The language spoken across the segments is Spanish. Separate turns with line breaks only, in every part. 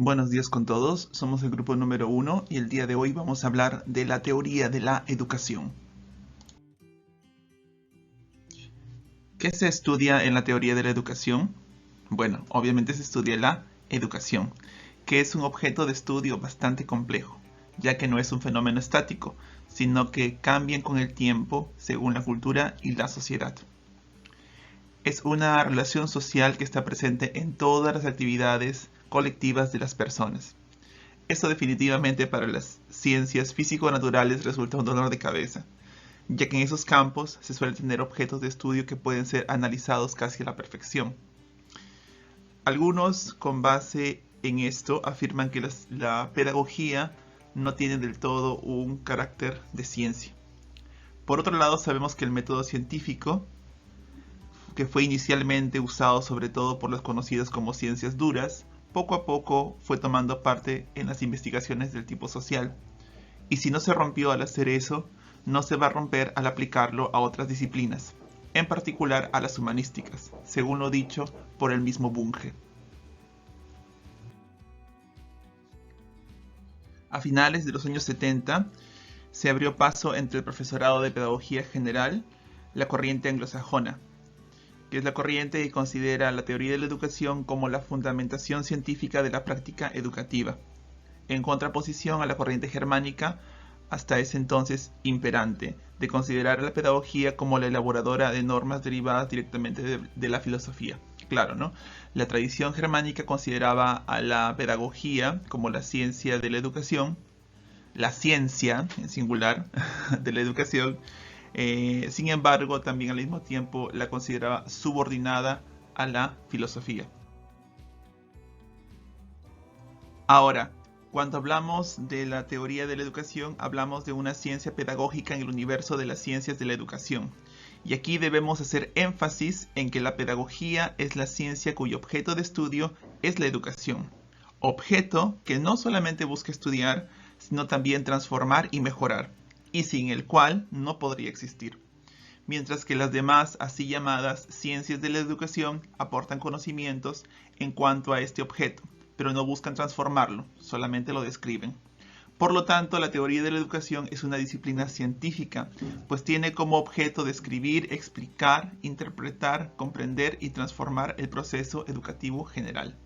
Buenos días con todos, somos el grupo número 1 y el día de hoy vamos a hablar de la teoría de la educación. ¿Qué se estudia en la teoría de la educación? Bueno, obviamente se estudia la educación, que es un objeto de estudio bastante complejo, ya que no es un fenómeno estático, sino que cambian con el tiempo según la cultura y la sociedad. Es una relación social que está presente en todas las actividades colectivas de las personas. Esto definitivamente para las ciencias físico-naturales resulta un dolor de cabeza, ya que en esos campos se suelen tener objetos de estudio que pueden ser analizados casi a la perfección. Algunos, con base en esto, afirman que la pedagogía no tiene del todo un carácter de ciencia. Por otro lado, sabemos que el método científico, que fue inicialmente usado sobre todo por los conocidos como ciencias duras, poco a poco fue tomando parte en las investigaciones del tipo social. Y si no se rompió al hacer eso, no se va a romper al aplicarlo a otras disciplinas, en particular a las humanísticas, según lo dicho por el mismo Bunge. A finales de los años 70, se abrió paso entre el profesorado de Pedagogía General, la corriente anglosajona, que es la corriente que considera la teoría de la educación como la fundamentación científica de la práctica educativa, en contraposición a la corriente germánica, hasta ese entonces imperante, de considerar a la pedagogía como la elaboradora de normas derivadas directamente de la filosofía. Claro, ¿no? La tradición germánica consideraba a la pedagogía como la ciencia de la educación, la ciencia en singular de la educación. Sin embargo, también al mismo tiempo la consideraba subordinada a la filosofía. Ahora, cuando hablamos de la teoría de la educación, hablamos de una ciencia pedagógica en el universo de las ciencias de la educación. Y aquí debemos hacer énfasis en que la pedagogía es la ciencia cuyo objeto de estudio es la educación. Objeto que no solamente busca estudiar, sino también transformar y mejorar, y sin el cual no podría existir. Mientras que las demás, así llamadas ciencias de la educación, aportan conocimientos en cuanto a este objeto, pero no buscan transformarlo, solamente lo describen. Por lo tanto, la teoría de la educación es una disciplina científica, pues tiene como objeto describir, explicar, interpretar, comprender y transformar el proceso educativo general.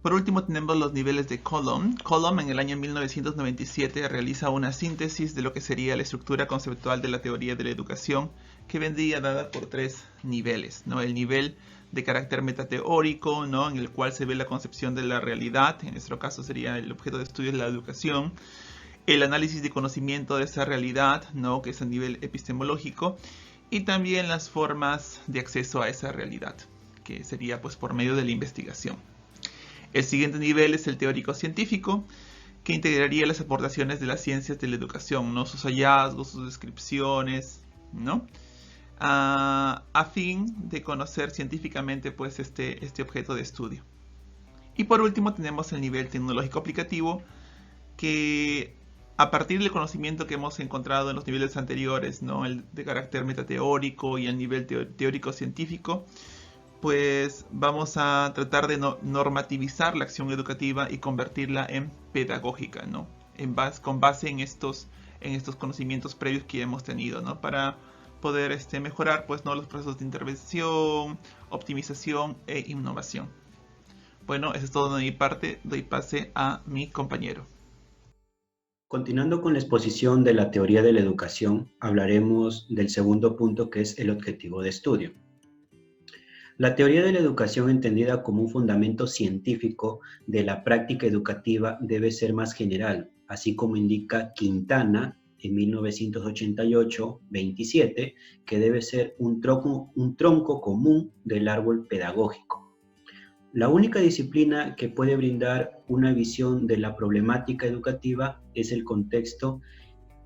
Por último tenemos los niveles de Coulomb. Coulomb en el año 1997 realiza una síntesis de lo que sería la estructura conceptual de la teoría de la educación, que vendría dada por tres niveles, ¿no? El nivel de carácter metateórico, ¿no? En el cual se ve la concepción de la realidad, en nuestro caso sería el objeto de estudio de la educación, el análisis de conocimiento de esa realidad, ¿no? Que es a nivel epistemológico, y también las formas de acceso a esa realidad, que sería pues por medio de la investigación. El siguiente nivel es el teórico científico, que integraría las aportaciones de las ciencias de la educación, ¿no? Sus hallazgos, sus descripciones, ¿no? A fin de conocer científicamente pues, este objeto de estudio. Y por último tenemos el nivel tecnológico aplicativo, que a partir del conocimiento que hemos encontrado en los niveles anteriores, ¿no? El de carácter metateórico y el nivel teórico científico, pues vamos a tratar de normativizar la acción educativa y convertirla en pedagógica, ¿no? Con base en estos conocimientos previos que hemos tenido, ¿no? Para poder mejorar pues, ¿no? los procesos de intervención, optimización e innovación. Bueno, eso es todo de mi parte. Doy pase a mi compañero.
Continuando con la exposición de la teoría de la educación, hablaremos del segundo punto, que es el objetivo de estudio. La teoría de la educación, entendida como un fundamento científico de la práctica educativa, debe ser más general, así como indica Quintana en 1988-27, que debe ser un tronco común del árbol pedagógico. La única disciplina que puede brindar una visión de la problemática educativa es el contexto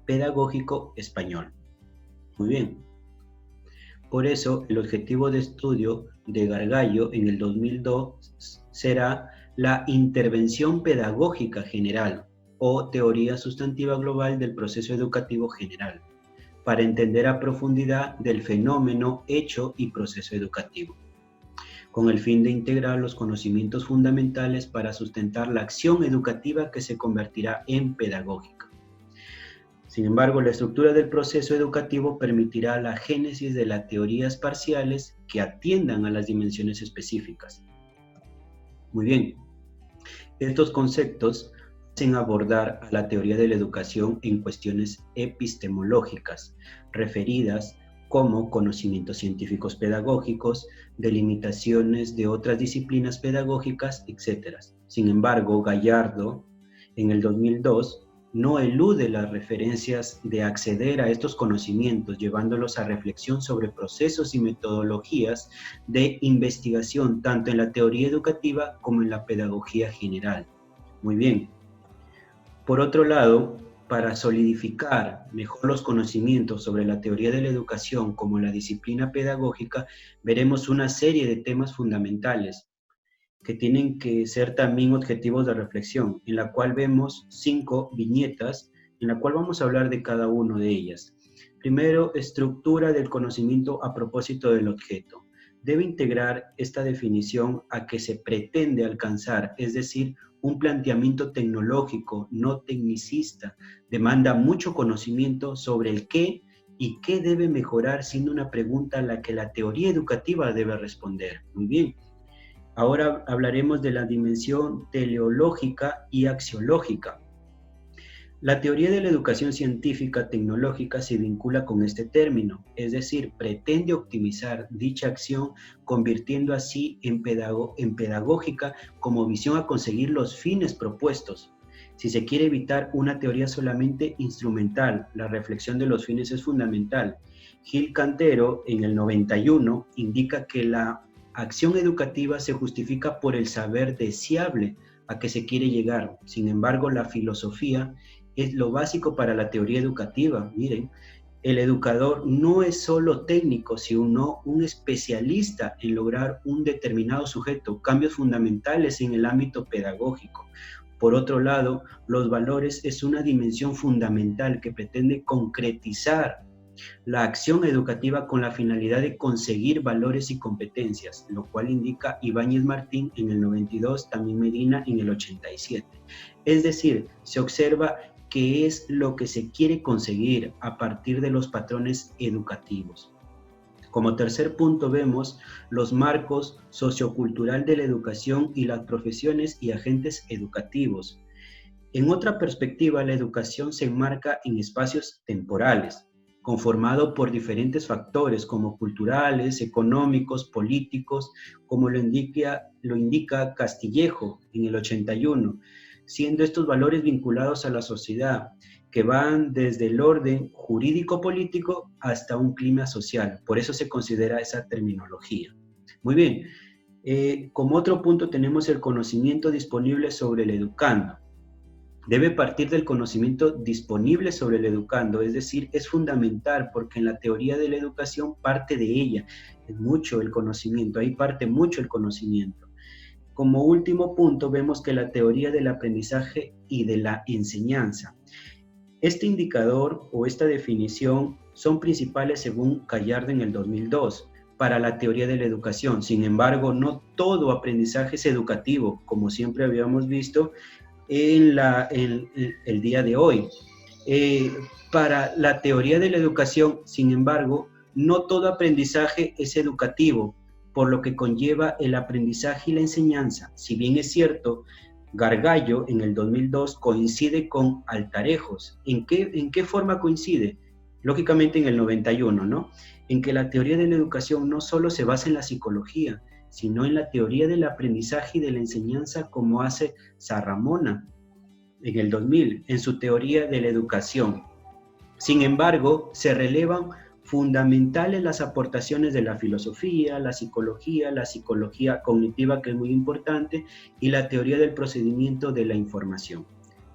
pedagógico español. Muy bien. Por eso, el objetivo de estudio de Gargallo en el 2002 será la intervención pedagógica general o teoría sustantiva global del proceso educativo general, para entender a profundidad del fenómeno, hecho y proceso educativo. con el fin de integrar los conocimientos fundamentales para sustentar la acción educativa que se convertirá en pedagógica. Sin embargo, la estructura del proceso educativo permitirá la génesis de las teorías parciales que atiendan a las dimensiones específicas. Muy bien, estos conceptos hacen abordar a la teoría de la educación en cuestiones epistemológicas, referidas como conocimientos científicos pedagógicos, delimitaciones de otras disciplinas pedagógicas, etc. Sin embargo, Gallardo, en el 2002, no elude las referencias de acceder a estos conocimientos, llevándolos a reflexión sobre procesos y metodologías de investigación, tanto en la teoría educativa como en la pedagogía general. Muy bien. Por otro lado, para solidificar mejor los conocimientos sobre la teoría de la educación como la disciplina pedagógica, veremos una serie de temas fundamentales que tienen que ser también objetivos de reflexión, en la cual vemos 5 viñetas, en la cual vamos a hablar de cada una de ellas. Primero, estructura del conocimiento a propósito del objeto. Debe integrar esta definición a que se pretende alcanzar, es decir, un planteamiento tecnológico, no tecnicista, demanda mucho conocimiento sobre el qué y qué debe mejorar, siendo una pregunta a la que la teoría educativa debe responder. Muy bien. Ahora hablaremos de la dimensión teleológica y axiológica. La teoría de la educación científica tecnológica se vincula con este término, es decir, pretende optimizar dicha acción, convirtiendo así en pedagógica como visión a conseguir los fines propuestos. Si se quiere evitar una teoría solamente instrumental, la reflexión de los fines es fundamental. Gil Cantero, en el 91, indica que la acción educativa se justifica por el saber deseable a que se quiere llegar. Sin embargo, la filosofía es lo básico para la teoría educativa. Miren, el educador no es solo técnico, sino un especialista en lograr un determinado sujeto, cambios fundamentales en el ámbito pedagógico. Por otro lado, los valores es una dimensión fundamental que pretende concretizar la acción educativa con la finalidad de conseguir valores y competencias, lo cual indica Ibáñez Martín en el 92, también Medina en el 87. Es decir, se observa qué es lo que se quiere conseguir a partir de los patrones educativos. Como tercer punto vemos los marcos sociocultural de la educación y las profesiones y agentes educativos. En otra perspectiva, la educación se enmarca en espacios temporales, conformado por diferentes factores como culturales, económicos, políticos, como lo indica Castillejo en el 81, siendo estos valores vinculados a la sociedad, que van desde el orden jurídico-político hasta un clima social. Por eso se considera esa terminología. Muy bien, como otro punto tenemos el conocimiento disponible sobre el educando. Debe partir del conocimiento disponible sobre el educando, es decir, es fundamental porque en la teoría de la educación parte de ella, es mucho el conocimiento, ahí parte mucho el conocimiento. Como último punto vemos que la teoría del aprendizaje y de la enseñanza. Este indicador o esta definición son principales según Gallardo en el 2002 para la teoría de la educación. Sin embargo, no todo aprendizaje es educativo, como siempre habíamos visto en el día de hoy. Para la teoría de la educación, sin embargo, no todo aprendizaje es educativo, por lo que conlleva el aprendizaje y la enseñanza. Si bien es cierto, Gargallo en el 2002 coincide con Altarejos. ¿En qué forma coincide? Lógicamente en el 91, ¿no? En que la teoría de la educación no solo se basa en la psicología, sino en la teoría del aprendizaje y de la enseñanza, como hace Sarramona en el 2000, en su teoría de la educación. Sin embargo, se relevan fundamentales las aportaciones de la filosofía, la psicología cognitiva, que es muy importante, y la teoría del procedimiento de la información.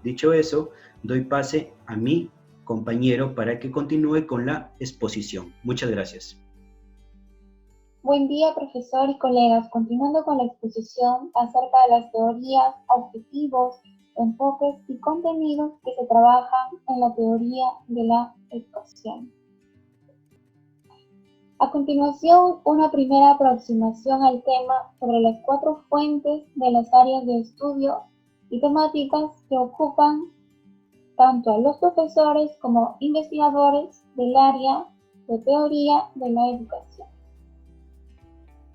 Dicho eso, doy pase a mi compañero para que continúe con la exposición. Muchas gracias.
Buen día, profesor y colegas. Continuando con la exposición acerca de las teorías, objetivos, enfoques y contenidos que se trabajan en la teoría de la educación. A continuación, una primera aproximación al tema sobre las 4 fuentes de las áreas de estudio y temáticas que ocupan tanto a los profesores como investigadores del área de teoría de la educación.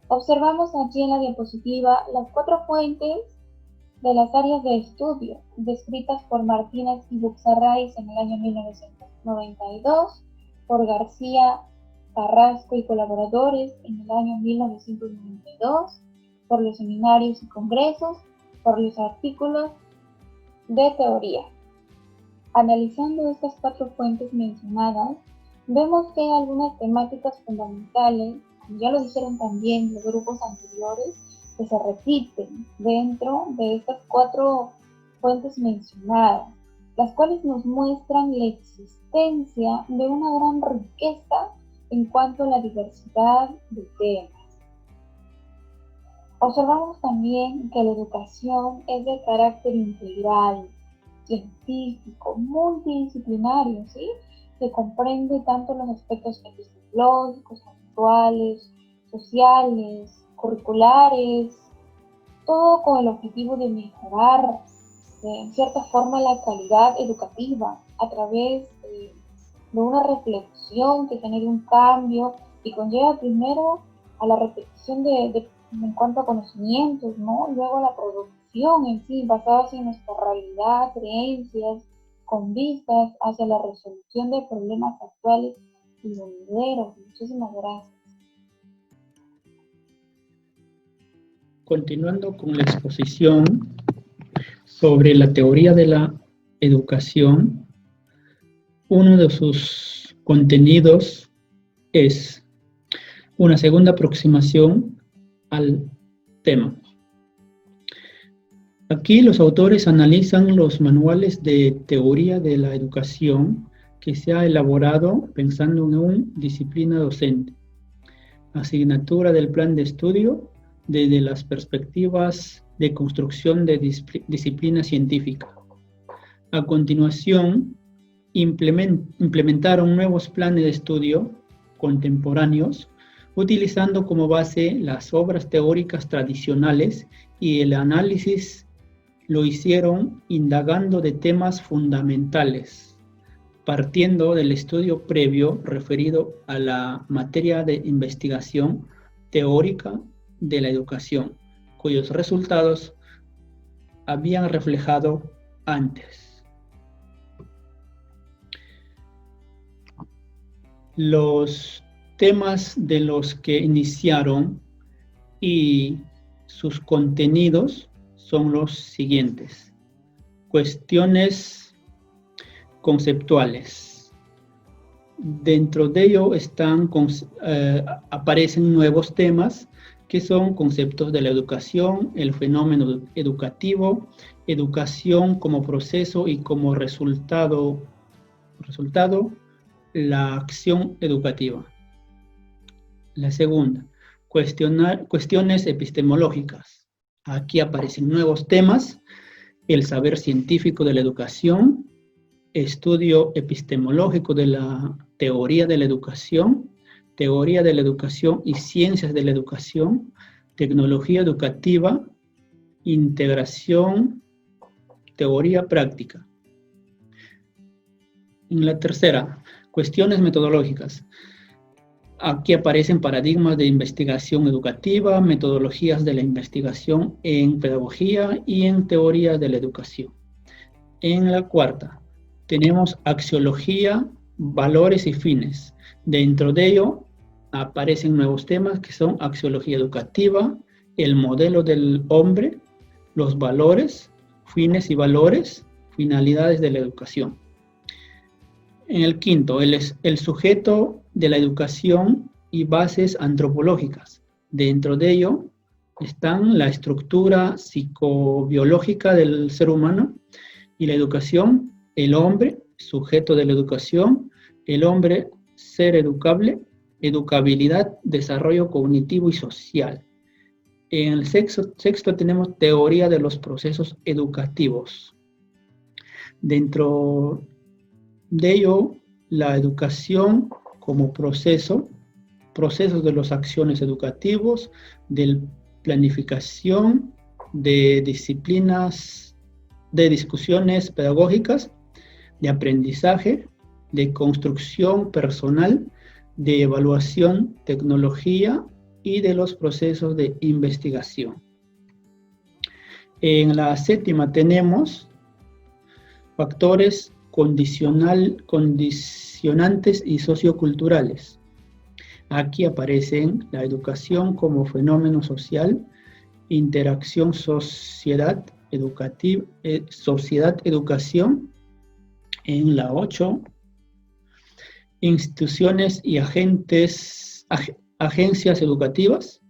Observamos aquí en la diapositiva las 4 fuentes de las áreas de estudio descritas por Martínez y Buxarraiz en el año 1992, por García, Carrasco y colaboradores en el año 1992, por los seminarios y congresos, por los artículos de teoría. Analizando estas 4 fuentes mencionadas, vemos que hay algunas temáticas fundamentales, como ya lo dijeron también los grupos anteriores, que se repiten dentro de estas 4 fuentes mencionadas, las cuales nos muestran la existencia de una gran riqueza en cuanto a la diversidad de temas. Observamos también que la educación es de carácter integral, científico, multidisciplinario, ¿sí? Que comprende tanto los aspectos epistemológicos, conceptuales, sociales, curriculares, todo con el objetivo de mejorar en cierta forma la calidad educativa a través de una reflexión que genere un cambio y conlleva primero a la repetición en cuanto a conocimientos, ¿no? Luego a la producción en sí, basadas en nuestra realidad, creencias, con vistas hacia la resolución de problemas actuales y venideros. Muchísimas gracias.
Continuando con la exposición sobre la teoría de la educación, uno de sus contenidos es una segunda aproximación al tema. Aquí los autores analizan los manuales de teoría de la educación que se ha elaborado pensando en una disciplina docente, asignatura del plan de estudio desde las perspectivas de construcción de disciplina científica. A continuación, implementaron nuevos planes de estudio contemporáneos, utilizando como base las obras teóricas tradicionales, y el análisis lo hicieron indagando de temas fundamentales, partiendo del estudio previo referido a la materia de investigación teórica de la educación, cuyos resultados habían reflejado antes. Los temas de los que iniciaron y sus contenidos son los siguientes. Cuestiones conceptuales. Dentro de ello aparecen nuevos temas que son conceptos de la educación, el fenómeno educativo, educación como proceso y como resultado la acción educativa. La segunda, cuestiones epistemológicas. Aquí aparecen nuevos temas, el saber científico de la educación, estudio epistemológico de la teoría de la educación y ciencias de la educación, tecnología educativa, integración, teoría práctica. En la tercera, cuestiones metodológicas. Aquí aparecen paradigmas de investigación educativa, metodologías de la investigación en pedagogía y en teoría de la educación. En la cuarta, tenemos axiología, valores y fines. Dentro de ello aparecen nuevos temas que son axiología educativa, el modelo del hombre, los valores, fines y valores, finalidades de la educación. En el quinto, el sujeto de la educación y bases antropológicas. Dentro de ello están la estructura psicobiológica del ser humano y la educación, el hombre, sujeto de la educación, el hombre, ser educable, educabilidad, desarrollo cognitivo y social. En el sexto tenemos teoría de los procesos educativos. Dentro de ello, la educación como proceso procesos de las acciones educativos, de planificación, de disciplinas, de discusiones pedagógicas, de aprendizaje, de construcción personal, de evaluación, tecnología y de los procesos de investigación. En la séptima tenemos factores condicionantes y socioculturales. Aquí aparecen la educación como fenómeno social, interacción sociedad-educación en la 8, instituciones y agencias educativas.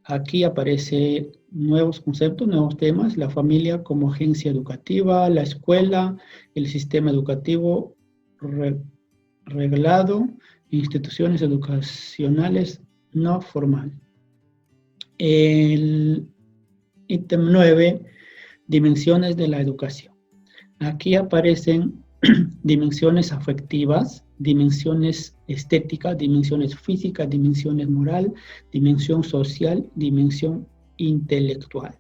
Aquí aparecen nuevos conceptos, nuevos temas, la familia como agencia educativa, la escuela, el sistema educativo reglado, instituciones educacionales no formal. El ítem 9, dimensiones de la educación. Aquí aparecen dimensiones afectivas, dimensiones estéticas, dimensiones físicas, dimensiones moral, dimensión social, dimensión intelectual.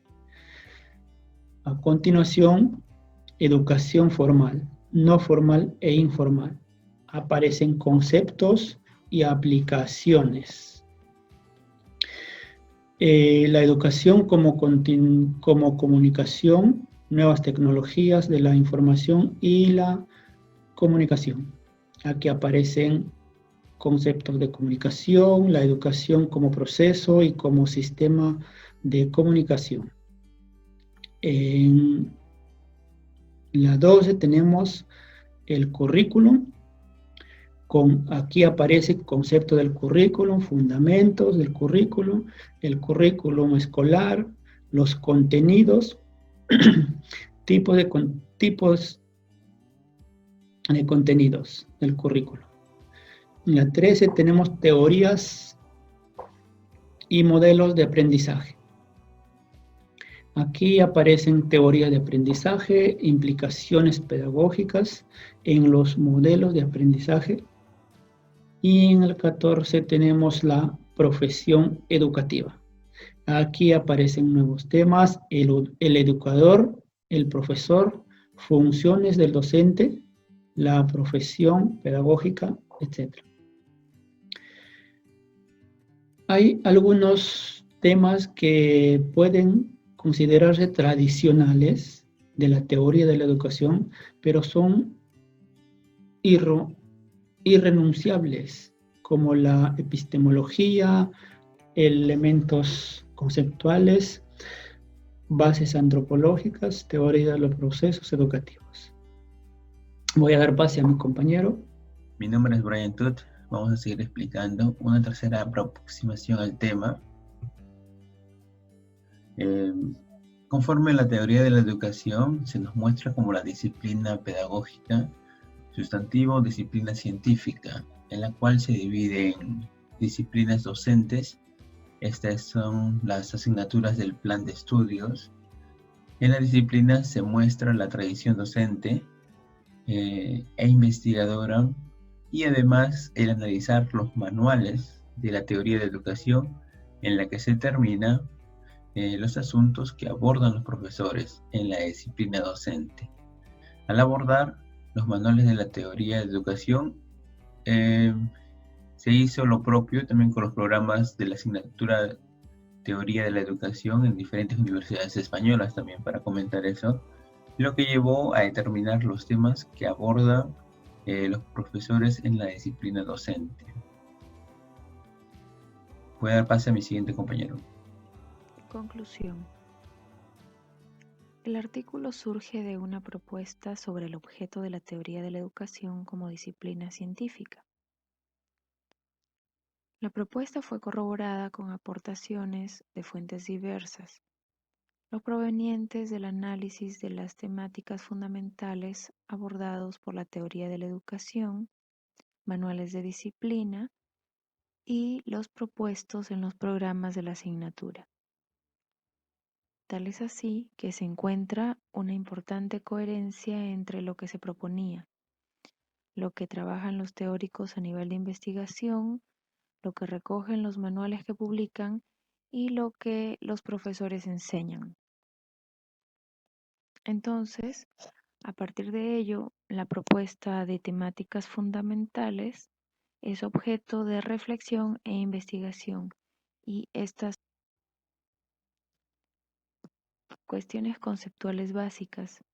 A continuación, educación formal, no formal e informal. Aparecen conceptos y aplicaciones. La educación como comunicación, nuevas tecnologías de la información y la comunicación. Aquí aparecen conceptos de comunicación, la educación como proceso y como sistema de comunicación. En la 12 tenemos el currículum. Aquí aparece el concepto del currículum, fundamentos del currículum, el currículum escolar, los contenidos, tipos de contenidos del currículum. En la 13 tenemos teorías y modelos de aprendizaje. Aquí aparecen teorías de aprendizaje, implicaciones pedagógicas en los modelos de aprendizaje. Y en el 14 tenemos la profesión educativa. Aquí aparecen nuevos temas, el educador, el profesor, funciones del docente, la profesión pedagógica, etc. Hay algunos temas que pueden considerarse tradicionales de la teoría de la educación, pero son irrenunciables, como la epistemología, elementos conceptuales, bases antropológicas, teoría de los procesos educativos. Voy a dar pase a mi compañero.
Mi nombre es Brian Tut. Vamos a seguir explicando una tercera aproximación al tema. Conforme a la teoría de la educación, se nos muestra como la disciplina pedagógica, sustantivo, disciplina científica, en la cual se divide en disciplinas docentes. Estas son las asignaturas del plan de estudios. En la disciplina se muestra la tradición docente e investigadora, y además el analizar los manuales de la teoría de educación, en la que se determina los asuntos que abordan los profesores en la disciplina docente. Al abordar los manuales de la teoría de educación, se hizo lo propio también con los programas de la asignatura Teoría de la Educación en diferentes universidades españolas, también para comentar eso, lo que llevó a determinar los temas que abordan los profesores en la disciplina docente. Voy a dar pase a mi siguiente compañero.
Conclusión. El artículo surge de una propuesta sobre el objeto de la teoría de la educación como disciplina científica. La propuesta fue corroborada con aportaciones de fuentes diversas, los provenientes del análisis de las temáticas fundamentales abordados por la teoría de la educación, manuales de disciplina y los propuestos en los programas de la asignatura. Tal es así que se encuentra una importante coherencia entre lo que se proponía, lo que trabajan los teóricos a nivel de investigación, lo que recogen los manuales que publican y lo que los profesores enseñan. Entonces, a partir de ello, la propuesta de temáticas fundamentales es objeto de reflexión e investigación, y estas cuestiones conceptuales básicas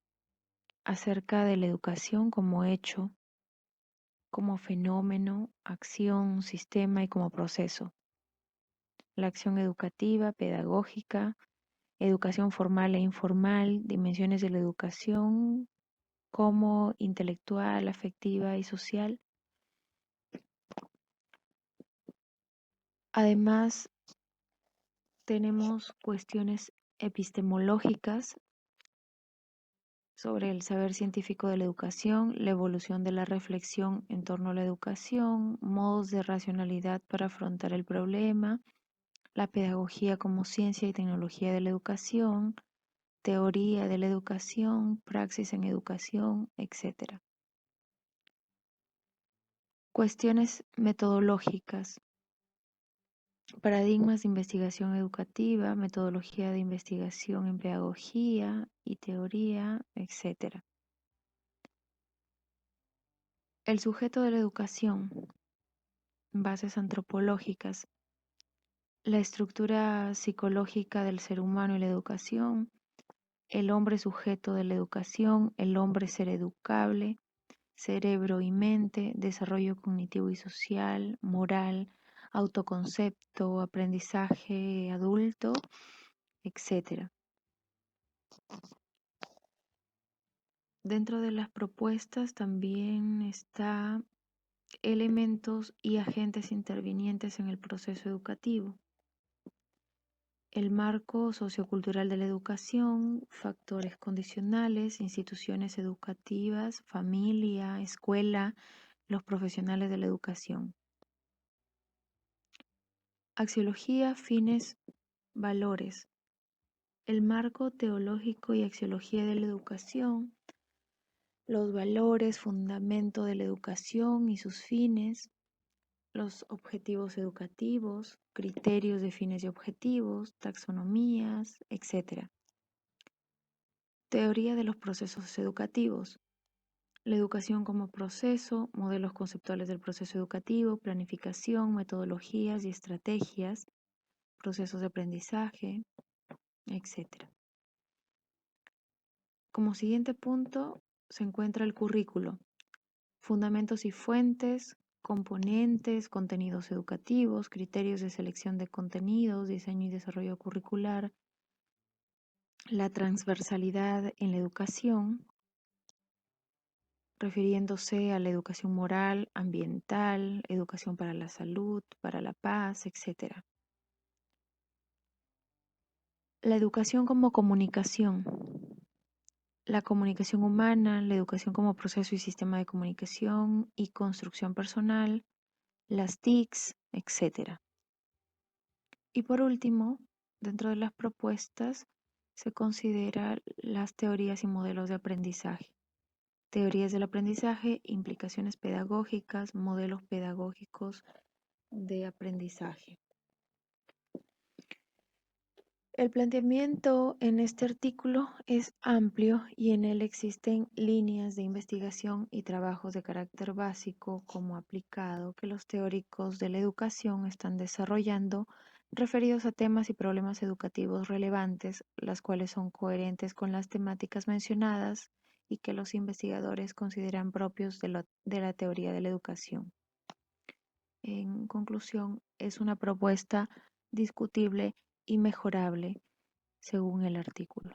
acerca de la educación como hecho, como fenómeno, acción, sistema y como proceso. La acción educativa, pedagógica, educación formal e informal, dimensiones de la educación como intelectual, afectiva y social. Además, tenemos cuestiones epistemológicas sobre el saber científico de la educación, la evolución de la reflexión en torno a la educación, modos de racionalidad para afrontar el problema, la pedagogía como ciencia y tecnología de la educación, teoría de la educación, praxis en educación, etc. Cuestiones metodológicas, paradigmas de investigación educativa, metodología de investigación en pedagogía y teoría, etc. El sujeto de la educación, bases antropológicas, la estructura psicológica del ser humano y la educación, el hombre sujeto de la educación, el hombre ser educable, cerebro y mente, desarrollo cognitivo y social, moral, autoconcepto, aprendizaje adulto, etc. Dentro de las propuestas también está elementos y agentes intervinientes en el proceso educativo. El marco sociocultural de la educación, factores condicionales, instituciones educativas, familia, escuela, los profesionales de la educación. Axiología, fines, valores. El marco teológico y axiología de la educación, los valores, fundamento de la educación y sus fines, los objetivos educativos, criterios de fines y objetivos, taxonomías, etc. Teoría de los procesos educativos. La educación como proceso, modelos conceptuales del proceso educativo, planificación, metodologías y estrategias, procesos de aprendizaje, etc. Como siguiente punto se encuentra el currículo, fundamentos y fuentes, componentes, contenidos educativos, criterios de selección de contenidos, diseño y desarrollo curricular, la transversalidad en la educación, refiriéndose a la educación moral, ambiental, educación para la salud, para la paz, etc. La educación como comunicación, la comunicación humana, la educación como proceso y sistema de comunicación y construcción personal, las TICs, etc. Y por último, dentro de las propuestas se consideran las teorías y modelos de aprendizaje. Teorías del aprendizaje, implicaciones pedagógicas, modelos pedagógicos de aprendizaje. El planteamiento en este artículo es amplio y en él existen líneas de investigación y trabajos de carácter básico como aplicado que los teóricos de la educación están desarrollando referidos a temas y problemas educativos relevantes, las cuales son coherentes con las temáticas mencionadas y que los investigadores consideran propios de la teoría de la educación. En conclusión, es una propuesta discutible y mejorable según el artículo.